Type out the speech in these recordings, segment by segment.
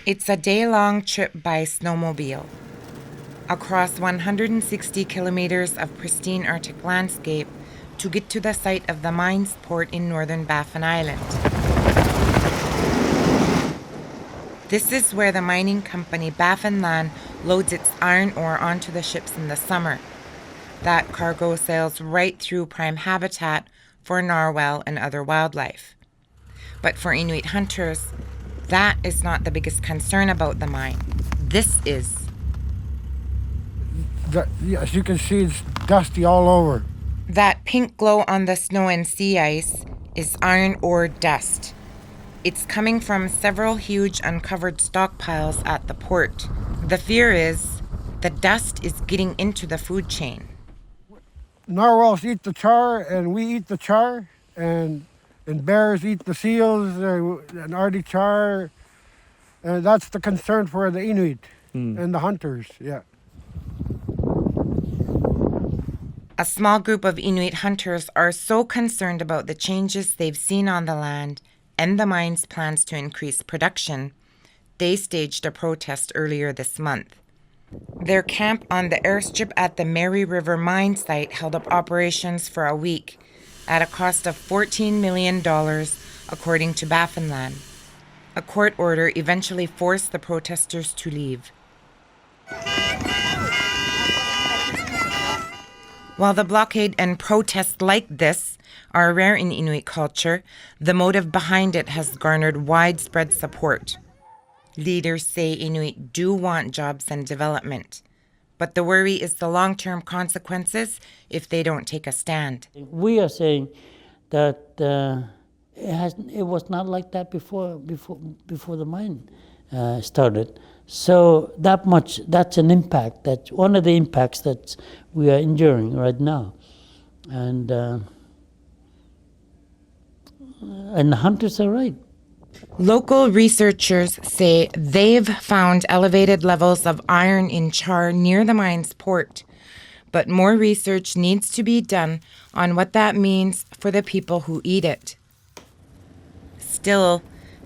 It's a day-long trip by snowmobile across 160 kilometers of pristine Arctic landscape to get to the site of the mine's port in northern Baffin Island. This is where the mining company Baffinland loads its iron ore onto the ships in the summer. That cargo sails right through prime habitat for narwhal and other wildlife. But for Inuit hunters, that is not the biggest concern about the mine. This is. As you can see, it's dusty all over. That pink glow on the snow and sea ice is iron ore dust. It's coming from several huge uncovered stockpiles at the port. The fear is the dust is getting into the food chain. Narwhals eat the char, and we eat the char, and bears eat the seals and Arctic char. And that's the concern for the Inuit and the hunters, yeah. A small group of Inuit hunters are so concerned about the changes they've seen on the land and the mine's plans to increase production, they staged a protest earlier this month. Their camp on the airstrip at the Mary River mine site held up operations for a week at a cost of $14 million, according to Baffinland. A court order eventually forced the protesters to leave. While the blockade and protests like this are rare in Inuit culture, the motive behind it has garnered widespread support. Leaders say Inuit do want jobs and development, but the worry is the long-term consequences if they don't take a stand. We are saying that it was not like that before the mine started. So that's an impact. That's one of the impacts that we are enduring right now, and the hunters are right. Local researchers say they've found elevated levels of iron in char near the mine's port, but more research needs to be done on what that means for the people who eat it. Still,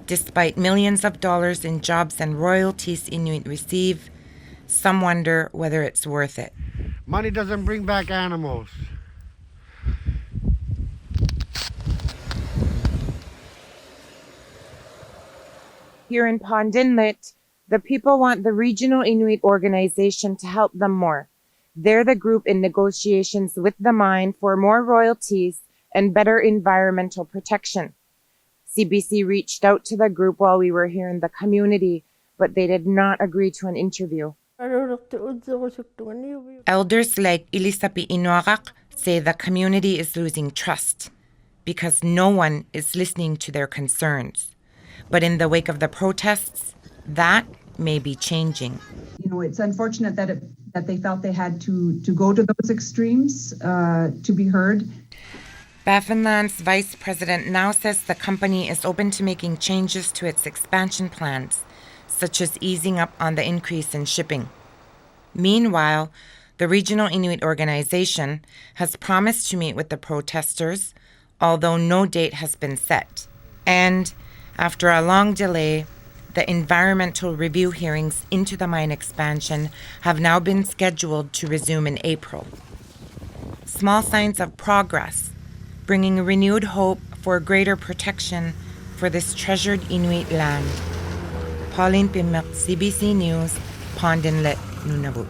despite millions of dollars in jobs and royalties Inuit receive, some wonder whether it's worth it. Money doesn't bring back animals. Here in Pond Inlet, the people want the regional Inuit organization to help them more. They're the group in negotiations with the mine for more royalties and better environmental protection. CBC reached out to the group while we were here in the community, but they did not agree to an interview. Elders like Ilisapi Inuarak say the community is losing trust because no one is listening to their concerns. But in the wake of the protests, that may be changing. You know, it's unfortunate that they felt they had to go to those extremes to be heard. Baffinland's vice president now says the company is open to making changes to its expansion plans, such as easing up on the increase in shipping. Meanwhile, the regional Inuit organization has promised to meet with the protesters, although no date has been set. And after a long delay, the environmental review hearings into the mine expansion have now been scheduled to resume in April. Small signs of progress, bringing renewed hope for greater protection for this treasured Inuit land. Pauline Pimek, CBC News, Pond Inlet, Nunavut.